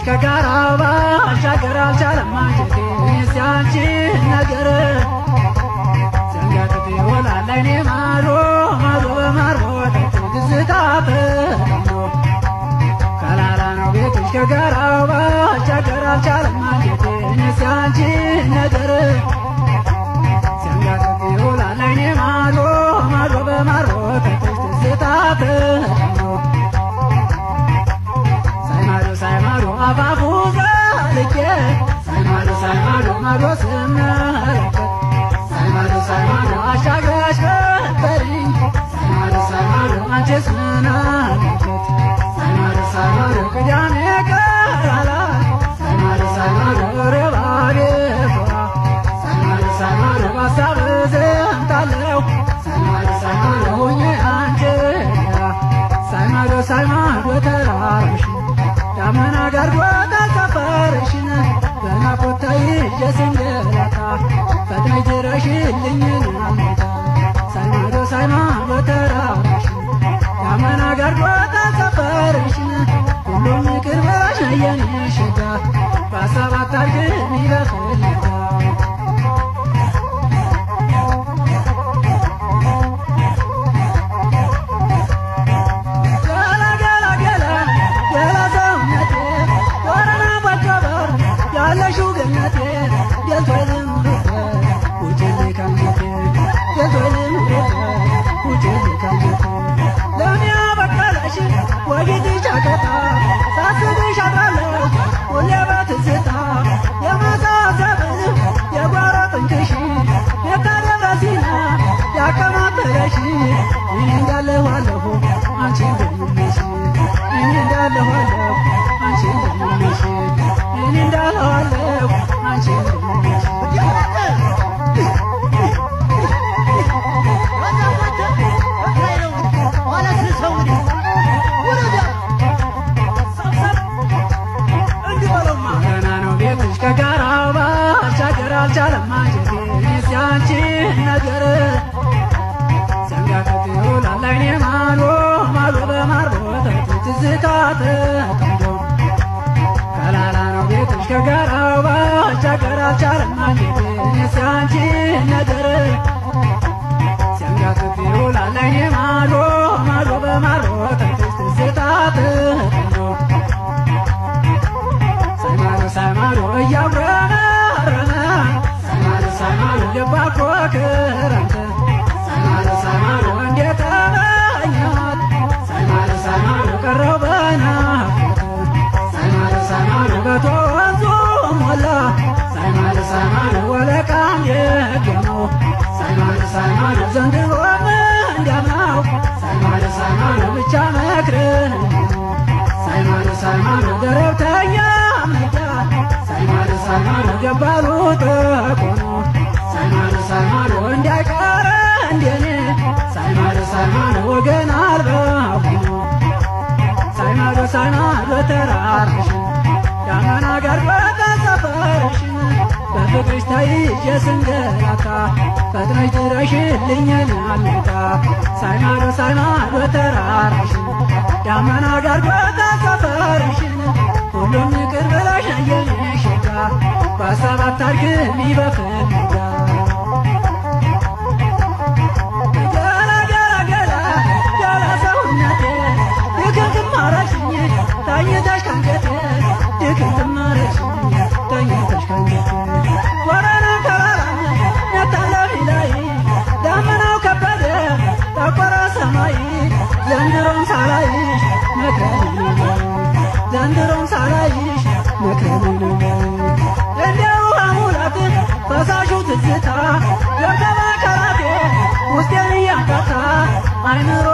ከጋራው ባሻገር አልቻለም አንጀቴ ሲያንቺ ነገር ዘንጋት ይሆናል አይኔ ማዶ ማዶ በማርቦ ትዝታ ተጠምዶ ከላላ ነው ቤትሽ ከጋራው ባሻገር አልቻለም አንጀቴ ሲያንቺ ነገር ዘንጋት ይሆናል አይኔ ማዶ ማዶ በማርቦ ትዝታ ተጠምዶ ሳይማዶ አፋፉ ዘልቄ ሳይማዶ ማዶ ስመለከት ሳይማዶ አሻግረሽ በሪኝ ሳይማዶ አንቺስ ምን አለበት ሳይማዶ ቅዳሜ ቀራላ ሳይማዶ ሬባቤ ሳይማዶ ባሳብ ዘምታለው ሳይማዶ ሆኜ አንቺ ሳይማዶ ተራራሽ ዳመና ጋርዶታ ሰፈርሽን በናፍቆት ተይዤ ስንገላታ ፈጥነሽ ድረሽልኝ ናታ ሳይማዶ ተራራሽን ዳመና ጋርዶታ ሰፈርሽን ሁሉም ይቅር በላሽ የኔ ሸጋ በሀሳብ አታርግም ይበፈልጋ ከጋራው ባሻገር አልቻለም አንጀቴ ሲያንቺ ነገር ዘንጋት ይውላል አይኔ ማዶ ማዶ በማርቦ ትዝታ ተጠምዶ ከላላ ነው ቤትሽ ከጋራው ባሻገር አልቻለም አንጀቴ ሲያንቺ ነገር ዘንጋት ይውላል አይኔ ማዶ ማዶ በማርቦ ትዝታ ተጠምዶ ሳይማዶ እያጉረመረመ ሳይማዶ ገባ እኮ ክረምት ሳይማዶ እንዴት ተመኘኋት ሳይማዶ ቀረው በናፍቆት ሳይማዶ በቶ ወንዙ ሞላ ሳይማዶ ወለቃም የገመው ሳይማዶ ዘንድሮም እንዲያምናው ሳይማዶ ብቻ መክረን ሳይማዶ ደረብተኛ ሳይማዶ ገባሉ ተቆኖ ሳይማዶ እንዳይቀረ እንደኔ ሳይማዶ ወገን አልባ ሆኖ ሳይማዶ ተራራሽን ዳመና ጋርዶታ ሰፈርሽን በፍቅርሽ ተይዤ ስንገላታ ፈጥነሽ ድረሽልኝ ናታ ሳይማዶ ተራራሽን ዳመና ጋርዶታ ሰፈርሽን ሁሉም ይቅር ብለሽ የኔ ሸጋ በሀሳብ አታርግም በፈልጋ ገላ ሰውነቴ ድክምክም አረግሽኝ ተኝተሽ ካንጀቴ ድክምክም አረግሽኝ ተኝተሽ ካንጀቴ ወረና ተራራም ነታለፊ ላይ ዳመናው ከበደ ጠቆረ ሰማይ ዘንድሮም ሳላይሽ መክረም ዘንድሮም ሳላይሽ መክረም እንደ ውሃ ሙላት ፈሳሹ ትዝታ ገብተባ ከራቴ ውስጤን እያምታታ አይምሮ